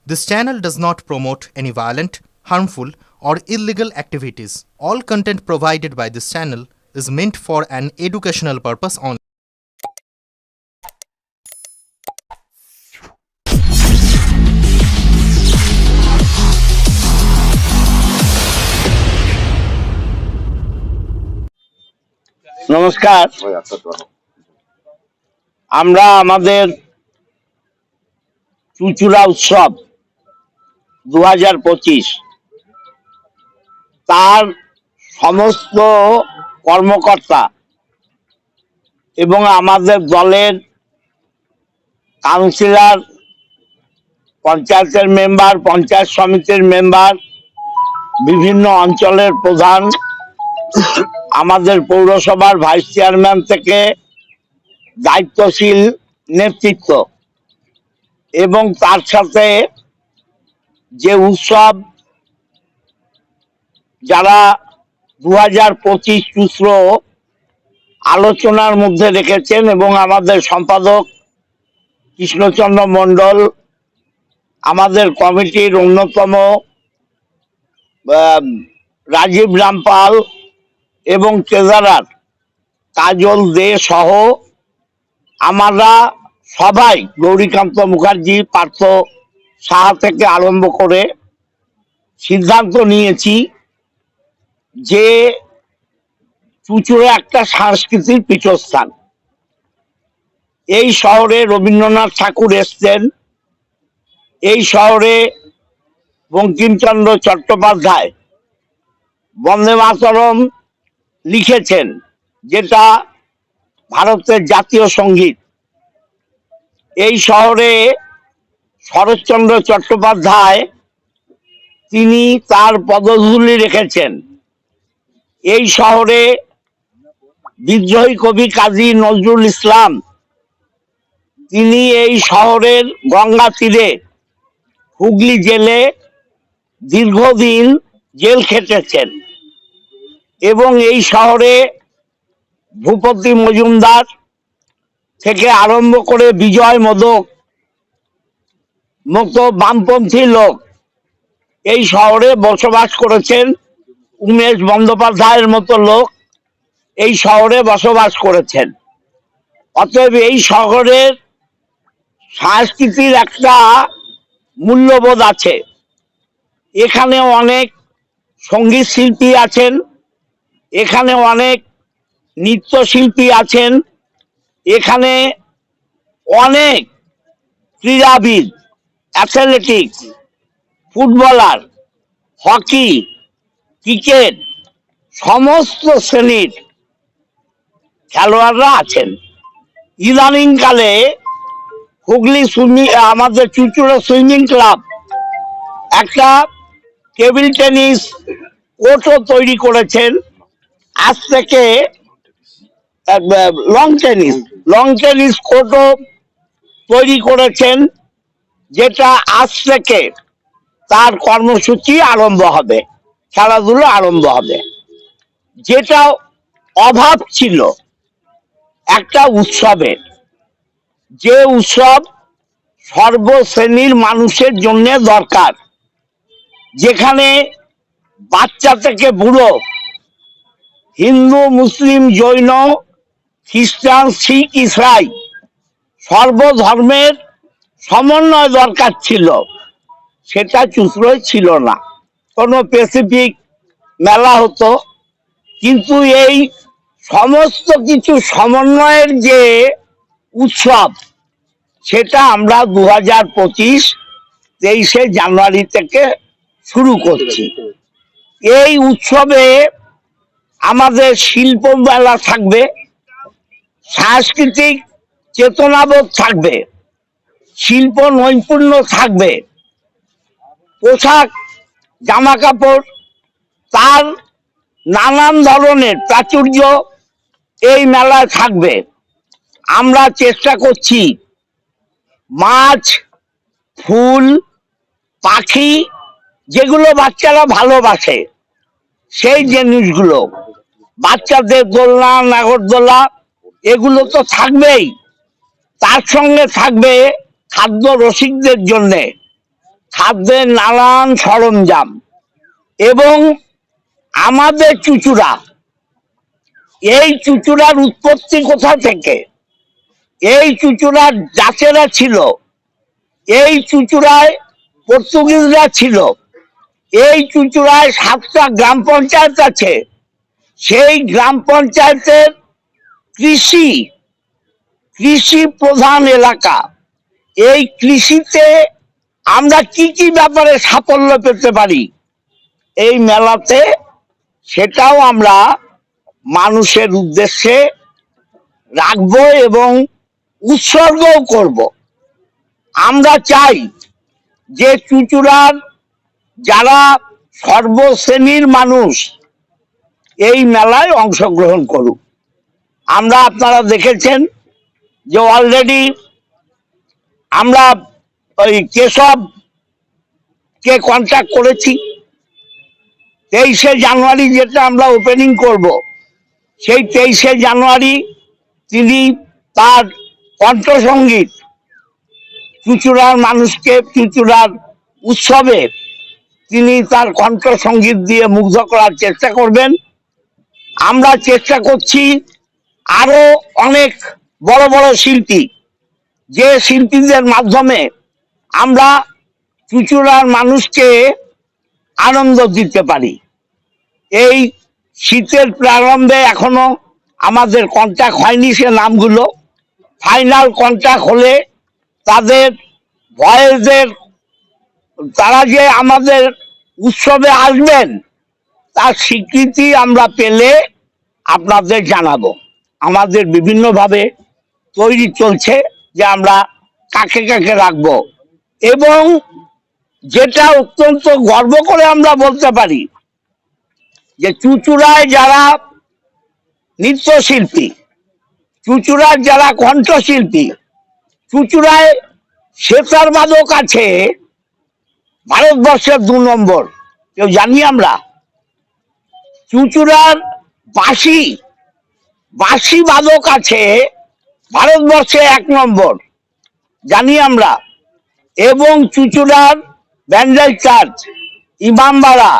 This channel does not promote any violent, harmful, or illegal activities. All content provided by this channel is meant for an educational purpose only. নমস্কার। আমরা আমাদের চুচুড়া উৎসব 2025 তার সমস্ত কর্মকর্তা এবং আমাদের দলের কাউন্সিলর, পঞ্চায়েতের মেম্বার, পঞ্চায়েত সমিতির মেম্বার, বিভিন্ন অঞ্চলের প্রধান, আমাদের পৌরসভার ভাইস চেয়ারম্যান থেকে দায়িত্বশীল নেতৃত্ব এবং তার সাথে যে উৎসব যারা 2025 চুচড়ো আলোচনার মধ্যে রেখেছেন এবং আমাদের সম্পাদক কৃষ্ণচন্দ্র মণ্ডল, আমাদের কমিটির অন্যতম রাজীব রামপাল এবং ট্রেজারার কাজল দে সহ আমরা সবাই, গৌরীকান্ত মুখার্জি, পার্থ সাহা থেকে আরম্ভ করে সিদ্ধান্ত নিয়েছি যে চুচুড়ে একটা সাংস্কৃতিক পীঠস্থান। এই শহরে রবীন্দ্রনাথ ঠাকুর এসছেন, এই শহরে বঙ্কিমচন্দ্র চট্টোপাধ্যায় বন্দে মাতরম লিখেছেন, যেটা ভারতের জাতীয় সঙ্গীত। এই শহরে শরৎচন্দ্র চট্টোপাধ্যায় তিনি তার পদধূলি রেখেছেন। এই শহরে বিদ্রোহী কবি কাজী নজরুল ইসলাম তিনি এই শহরের গঙ্গা তীরে হুগলি জেলে দীর্ঘদিন জেল খেটেছেন এবং এই শহরে ভূপতি মজুমদার থেকে আরম্ভ করে বিজয় মোদক মতো বামপন্থী লোক এই শহরে বসবাস করেছেন। উমেশ বন্দ্যোপাধ্যায়ের মতো লোক এই শহরে বসবাস করেছেন। অতএব এই শহরের সংস্কৃতির একটা মূল্যবোধ আছে। এখানে অনেক সঙ্গীত শিল্পী আছেন, এখানে অনেক নৃত্যশিল্পী আছেন, এখানে অনেক ক্রীড়াবিদ, অ্যাথলেটিক্স, ফুটবলার, হকি, ক্রিকেট সমস্ত শ্রেণীর খেলোয়াড়রা আছেন। ইদানিংকালে হুগলি আমাদের চুচুড়া সুইমিং ক্লাব একটা টেবিল টেনিস কোর্টও তৈরি করেছেন। আজ থেকে লং টেনিস কোর্টও তৈরি করেছেন, যেটা আজ থেকে তার কর্মসূচি আরম্ভ হবে, খেলাধুলো আরম্ভ হবে। যেটা অভাব ছিল একটা উৎসবের, যে উৎসব সর্বশ্রেণীর মানুষের জন্য দরকার, যেখানে বাচ্চা থেকে বুড়ো, হিন্দু, মুসলিম, জৈন, খ্রিস্টান, শিখ, ইসরাই সর্বধর্মের সমন্বয় দরকার ছিল। সেটা চুচড়োয় ছিল না। কোনো স্পেসিফিক মেলা হতো, কিন্তু এই সমস্ত কিছু সমন্বয়ের যে উৎসব, সেটা আমরা 2025 জানুয়ারি থেকে শুরু করছি। এই উৎসবে আমাদের শিল্প মেলা থাকবে, সাংস্কৃতিক চেতনাবোধ থাকবে, শিল্প নৈপুণ্য থাকবে, পোশাক, জামা কাপড়, তার নানান ধরনের প্রাচুর্য এই মেলায় থাকবে। আমরা চেষ্টা করছি মাছ, ফুল, পাখি, যেগুলো বাচ্চারা ভালোবাসে সেই জিনিসগুলো, বাচ্চাদের দোলনা, নাগরদোলা, এগুলো তো থাকবেই। তার সঙ্গে থাকবে খাদ্য রসিকদের জন্যে খাদ্যের নানান সরঞ্জাম এবং আমাদের চুচুড়া, এই চুচুড়ার উৎপত্তি কোথা থেকে, এই চুচুড়ার জাতেরা ছিল, এই চুচুড়ায় পর্তুগিজরা ছিল, এই চুচুড়ায় 7টা গ্রাম পঞ্চায়েত আছে। সেই গ্রাম পঞ্চায়েতের কৃষি প্রধান এলাকা। এই কৃষিতে আমরা কি কি ব্যাপারে সাফল্য পেতে পারি এই মেলাতে, সেটাও আমরা মানুষের উদ্দেশ্যে রাখবো এবং উৎসর্গও করব। আমরা চাই যে চুচুড়ার যারা সর্বশ্রেণীর মানুষ এই মেলায় অংশগ্রহণ করুক। আপনারা দেখেছেন যে অলরেডি আমরা ওই কেশবকে কন্ট্যাক্ট করেছি। 23শে জানুয়ারি যেটা আমরা ওপেনিং করব, সেই 23শে জানুয়ারি তিনি তার কণ্ঠসঙ্গীত চুচুড়ার মানুষকে চুচুড়ার উৎসবে তিনি তার কণ্ঠসঙ্গীত দিয়ে মুগ্ধ করার চেষ্টা করবেন। আমরা চেষ্টা করছি আরো অনেক বড় বড় শিল্পী, যে শিল্পীদের মাধ্যমে আমরা চুচুড়ার মানুষকে আনন্দ দিতে পারি। এই শীতের প্রারম্ভে এখনো আমাদের কন্ট্যাক্ট হয়নি সে নামগুলো। ফাইনাল কন্ট্যাক্ট হলে তাদের ভয়েসদের, তারা যে আমাদের উৎসবে আসবেন তার স্বীকৃতি আমরা পেলে আপনাদের জানাবো। আমাদের বিভিন্নভাবে তৈরি চলছে যে আমরা কাকে কাকে রাখবো, এবং যেটা অত্যন্ত গর্ব করে আমরা বলতে পারি যে চুচুড়ায় যারা নৃত্যশিল্পী, চুচুড়ার যারা কণ্ঠশিল্পী, চুচুড়ায় সেতার বাদক আছে ভারতবর্ষের 2 নম্বর, কেউ জানি আমরা। চুচুড়ার বাঁশি বাদক আছে ভারতবর্ষে 1 নম্বর, জানি আমরা। এবং চুচুড়ার ব্যান্ডেল চার্চ, ইমামবাড়া,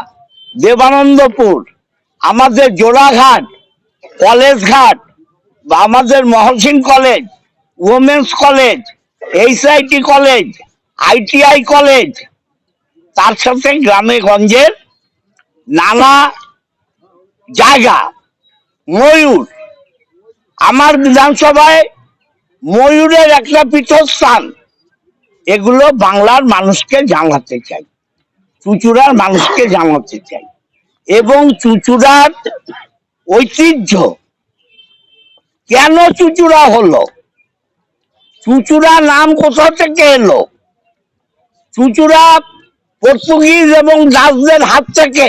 দেবানন্দপুর, আমাদের জোড়াঘাট, কলেজ ঘাট, আমাদের Mohsin college, women's college, HIT college, ITI college, তার সাথে গ্রামে গঞ্জের নানা জায়গা, ময়ূর, আমার বিধানসভায় ময়ূরের একটা পীঠস্থান, এগুলো বাংলার মানুষকে জানাতে চাই, চুচুড়ার মানুষকে জানাতে চাই। এবং চুচুড়ার ঐতিহ্য কেন চুচুড়া হলো, চুচুড়া নাম কোথা থেকে এলো, চুচুড়া পর্তুগিজ এবং ডাচদের হাত থেকে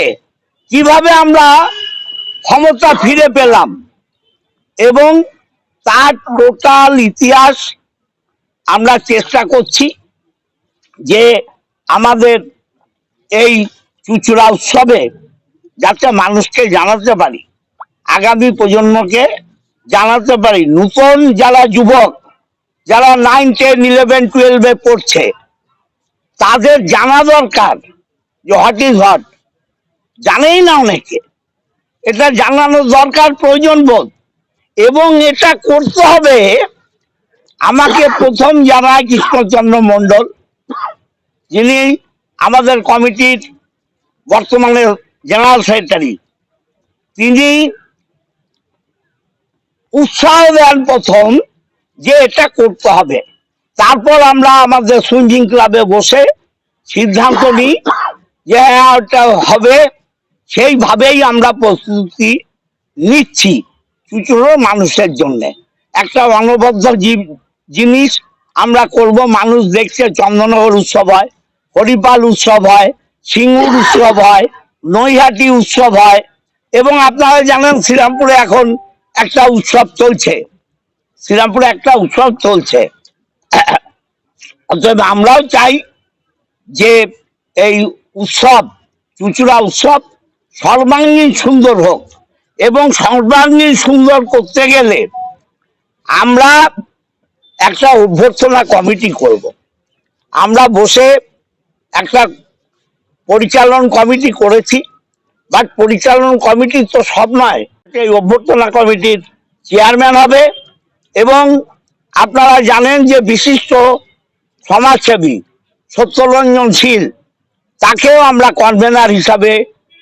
কিভাবে আমরা ক্ষমতা ফিরে পেলাম, এবং তার টোটাল ইতিহাস আমরা চেষ্টা করছি যে আমাদের এই চুচুড়া উৎসবে যাতে মানুষকে জানাতে পারি, আগামী প্রজন্মকে জানাতে পারি। নতুন যারা যুবক, যারা 9, 10, 11, 12-এ পড়ছে, তাদের জানা দরকার যে হোয়াট ইজ হোয়াট, জানেই না অনেকে, এটা জানানোর দরকার, প্রয়োজন বোধ। এবং এটা করতে হবে, আমাকে প্রথম জানায় কৃষ্ণচন্দ্র মণ্ডল, যিনি আমাদের কমিটির বর্তমানে জেনারেল সেক্রেটারি, তিনি উৎসাহ দেন প্রথম যে এটা করতে হবে। তারপর আমরা আমাদের সুইমিং ক্লাবে বসে সিদ্ধান্ত নিই যে হ্যাঁ ওটা হবে, সেইভাবেই আমরা প্রস্তুতি নিচ্ছি চুচুড়ার মানুষের জন্য। একটা অনবদ্য জিনিস আমরা করব। মানুষ দেখছে চন্দননগর উৎসব হয়, হরিপাল উৎসব হয়, সিঙ্গুর উৎসব হয়, নৈহাটি উৎসব হয়, এবং আপনারা জানেন শ্রীরামপুরে এখন একটা উৎসব চলছে, শ্রীরামপুরে একটা উৎসব চলছে। অতএব আমরাও চাই যে এই উৎসব, চুচুড়া উৎসব সর্বাঙ্গীন সুন্দর হোক, এবং সর্বাঙ্গীন সুন্দর করতে গেলে আমরা একটা অভ্যর্থনা কমিটি করব। আমরা বসে একটা পরিচালন কমিটি করেছি, বাট পরিচালন কমিটি তো সব নয়, এই অভ্যর্থনা কমিটির চেয়ারম্যান হবে এবং আপনারা জানেন যে বিশিষ্ট সমাজসেবী সত্যরঞ্জন শীল, তাকেও আমরা কনভেনার হিসাবে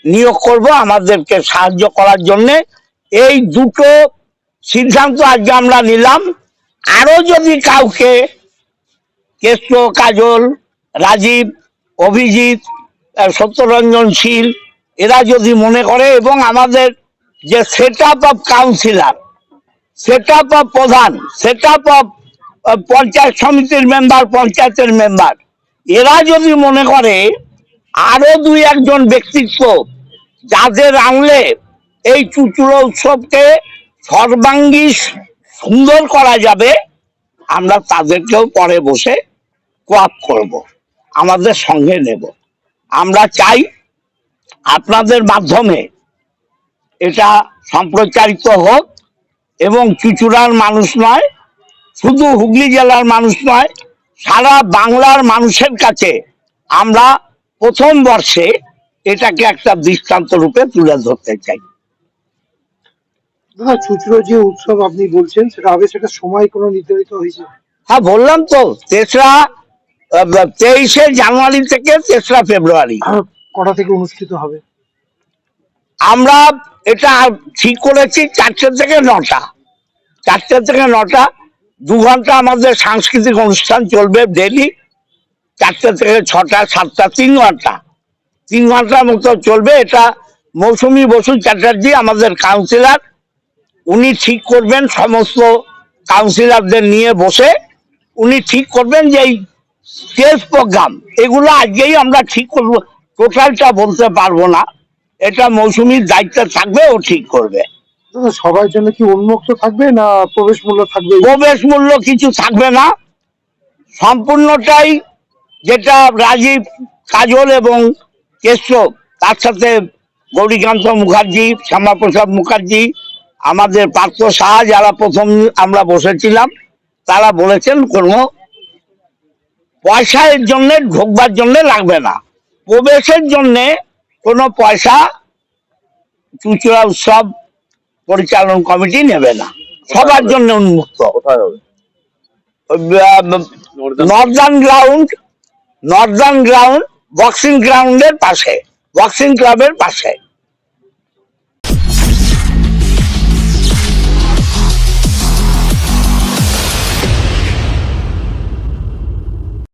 নিয়োগ করব আমাদেরকে সাহায্য করার জন্য। এই দুটো সিদ্ধান্ত আজকে আমরা নিলাম। আরো যদি কাউকে কেষ্ট, কাজল, রাজীব, অভিজিৎ, সত্যরঞ্জন শীল এরা যদি মনে করে, এবং আমাদের যে set up of councillor, set up of প্রধান, সেট আপ অফ পঞ্চায়েত সমিতির মেম্বার, পঞ্চায়েতের মেম্বার, এরা যদি মনে করে আরো দুই একজন ব্যক্তিত্ব যাদের আনলে এই চুচুড়ো উৎসবকে সর্বাঙ্গী সুন্দর করা যাবে, আমরা তাদেরকেও পরে বসে কোয়াপ করব, আমাদের সঙ্গে নেব। আমরা চাই আপনাদের মাধ্যমে এটা সম্প্রচারিত হোক এবং চুচুড়ার মানুষ নয়, শুধু হুগলি জেলার মানুষ নয়, সারা বাংলার মানুষের কাছে আমরা প্রথম বর্ষে এটাকে একটা দৃষ্টান্ত রূপে তুলে ধরতে চাই। দাদা, চুচুড়ো যে উৎসব আপনি বলছেন সেটা হবে, সেটা সময় কোনো নির্ধারিত হয়েছে? হ্যাঁ, বললাম তো 23শে জানুয়ারি থেকে 3রা ফেব্রুয়ারি। কটা থেকে অনুষ্ঠিত হবে? আমরা এটা ঠিক করেছি 4টে থেকে 9টা, 4টে থেকে 9টা, 2 ঘন্টা আমাদের সাংস্কৃতিক অনুষ্ঠান চলবে ডেলি। 4টে থেকে 6টা, 7টা, 3 ঘন্টা, 3 ঘন্টার মতো চলবে। এটা মৌসুমী বসু চ্যাটার্জি আমাদের কাউন্সিলর, উনি ঠিক করবেন, সমস্ত কাউন্সিলরদের নিয়ে বসে উনি ঠিক করবেন যে এই স্টেজ প্রোগ্রাম এগুলো আজকেই আমরা ঠিক করবো, টোটালটা বলতে পারবো না, এটা মৌসুমীর দায়িত্বে থাকবে, ও ঠিক করবে। দাদা, সবার জন্য কি উন্মুক্ত থাকবে না প্রবেশ মূল্য থাকবে? প্রবেশ মূল্য কিছু থাকবে না, সম্পূর্ণটাই, যেটা রাজীব, কাজল এবং কেশব, তার সাথে গৌরীকান্ত মুখার্জি, শ্যামাপ্রসাদ মুখার্জি, আমাদের পার্থ সাহা, যারা প্রথম আমরা বসেছিলাম, তারা বলেছেন কোনো পয়সা এর জন্য ঢোকবার জন্য লাগবে না, প্রবেশের জন্য কোনো পয়সা চুচুড়া উৎসব পরিচালন কমিটি নেবে না, সবার জন্য উন্মুক্ত। নর্দার্ন গ্রাউন্ড বক্সিং গ্রাউন্ডের পাশে, বক্সিং ক্লাবের পাশে।